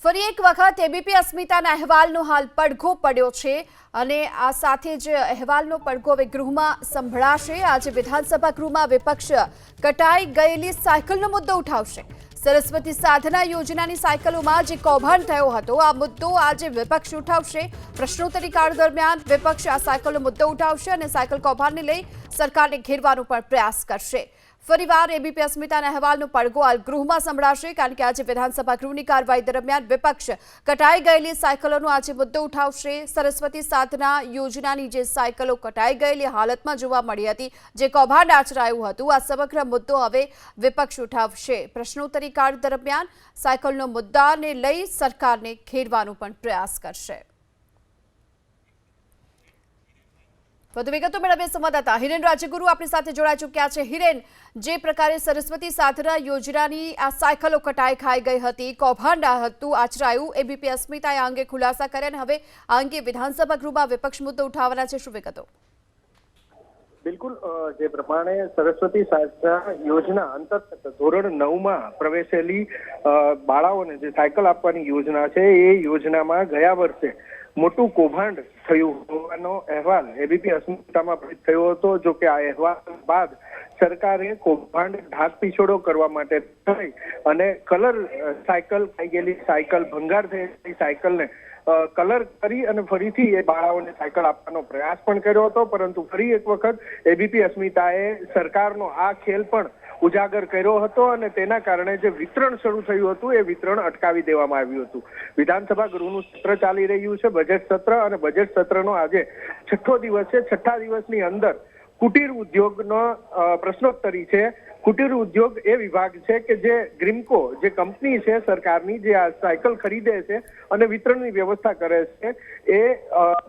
ફરી એક વખત એબીપી અસ્મિતાના અહેવાલનો હાલ પડઘો પડ્યો છે અને આ સાથે જ અહેવાલનો પડઘો હવે ગૃહમાં સંભળાશે। આજે વિધાનસભા ગૃહમાં વિપક્ષ કટાઈ ગયેલી સાયકલનો મુદ્દો ઉઠાવશે। સરસ્વતી સાધના યોજનાની સાયકલોમાં જે કૌભાંડ થયો હતો આ મુદ્દો આજે વિપક્ષ ઉઠાવશે। પ્રશ્નોત્તરી કાળ દરમિયાન વિપક્ષ આ સાયકલનો મુદ્દો ઉઠાવશે અને સાયકલ કૌભાંડને લઈ સરકારને ઘેરવાનો પણ પ્રયાસ કરશે। ફરીવાર એબીપી અસ્મિતાના અહેવાલનો પડઘો હાલ ગૃહમાં સંભળાશે કારણ કે આજે વિધાનસભા ગૃહની કાર્યવાહી દરમિયાન વિપક્ષ કટાઈ ગયેલી સાયકલોનો આજે મુદ્દો ઉઠાવશે। સરસ્વતી સાધના યોજનાની જે સાયકલો કટાઈ ગયેલી હાલતમાં જોવા મળી હતી, જે કૌભાંડ આચરાયું હતું, આ સમગ્ર મુદ્દો હવે વિપક્ષ ઉઠાવશે। પ્રશ્નોત્તરી કાળ દરમિયાન સાયકલનો મુદ્દાને લઈ સરકારને ઘેરવાનો પણ પ્રયાસ કરશે। વધુ વિગતો મેળવીએ સંવાદદાતા હિરેન રાજ્યગુરુ આપણી સાથે જોડાઈ ચૂક્યા છે। હિરેન, જે પ્રકારે સરસ્વતી સાધના યોજનાની આ સાયકલો કટાઈ ખાઈ ગઈ હતી, કૌભાંડ હતું આચરાયું, એબીપી અસ્મિતાએ આ અંગે ખુલાસા કર્યા અને હવે આ અંગે વિધાનસભા ગૃહમાં વિપક્ષ મુદ્દો ઉઠાવવાના છે, શું વિગતો? બિલકુલ, જે પ્રમાણે સરસ્વતી સાધના યોજના અંતર્ગત ધોરણ 9 માં પ્રવેશેલી બાળાઓને જે સાયકલ આપવાની યોજના છે, એ યોજનામાં ગયા વર્ષે મોટું કૌભાંડ થયું હોવાનો અહેવાલ એબીપી અસ્મિતામાં પ્રસિદ્ધ થયો હતો। જો કે આ અહેવાલ બાદ સરકારે કૌભાંડ ઢાક પીછોડો કરવા માટે થઈ અને કલર સાયકલ ખાઈ ગયેલી સાયકલ, ભંગાર થયેલી સાયકલને કલર કરી અને ફરીથી એ બાળાઓને સાયકલ આપવાનો પ્રયાસ પણ કર્યો હતો, પરંતુ ફરી એક વખત એબીપી અસ્મિતાએ સરકારનો આ ખેલ પણ ઉજાગર કર્યો હતો અને તેના કારણે જે વિતરણ શરૂ થયું હતું એ વિતરણ અટકાવી દેવામાં આવ્યું હતું। વિધાનસભા ગૃહનું સત્ર ચાલી રહ્યું છે, બજેટ સત્ર, અને બજેટ સત્રનો આજે 6થો દિવસ છે। 6થા દિવસની અંદર કુટીર ઉદ્યોગનો પ્રશ્નોત્તરી છે। કુટીર ઉદ્યોગ એ વિભાગ છે કે જે ગ્રીમકો જે કંપની છે સરકારની, જે આ સાયકલ ખરીદે છે અને વિતરણની વ્યવસ્થા કરે છે, એ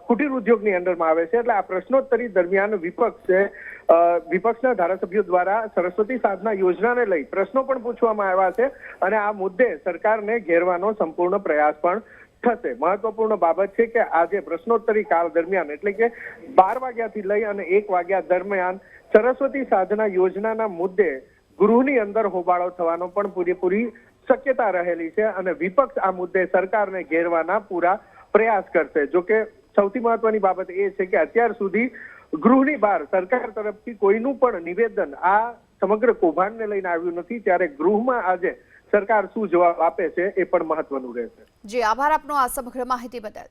કુટીર ઉદ્યોગની અંડરમાં આવે છે। એટલે આ પ્રશ્નોત્તરી દરમિયાન વિપક્ષના ધારાસભ્યો દ્વારા સરસ્વતી સાધના યોજનાને લઈ પ્રશ્નો પણ પૂછવામાં આવ્યા છે અને આ મુદ્દે સરકારને ઘેરવાનો સંપૂર્ણ પ્રયાસ પણ થશે। મહત્વપૂર્ણ બાબત છે કે આજે પ્રશ્નોત્તરી કાળ દરમિયાન એટલે કે 12 વાગ્યાથી લઈ અને 1 વાગ્યા દરમિયાન સરસ્વતી સાધના યોજનાના મુદ્દે ગૃહની અંદર હોબાળો થવાનો પણ પૂરેપૂરી શક્યતા રહેલી છે અને વિપક્ષ આ મુદ્દે સરકારને ઘેરવાના પૂરા પ્રયાસ કરશે। જો કે સૌથી મહત્વની બાબત એ છે કે અત્યાર સુધી ગૃહની બહાર સરકાર તરફથી કોઈનું પણ નિવેદન આ સમગ્ર કૌભાંડને લઈને આવ્યું નથી, ત્યારે ગૃહમાં આજે સરકાર શું જવાબ આપે છે એ પણ મહત્વનું રહેશે। જી, આભાર આપનો આ સમગ્ર માહિતી બદલ।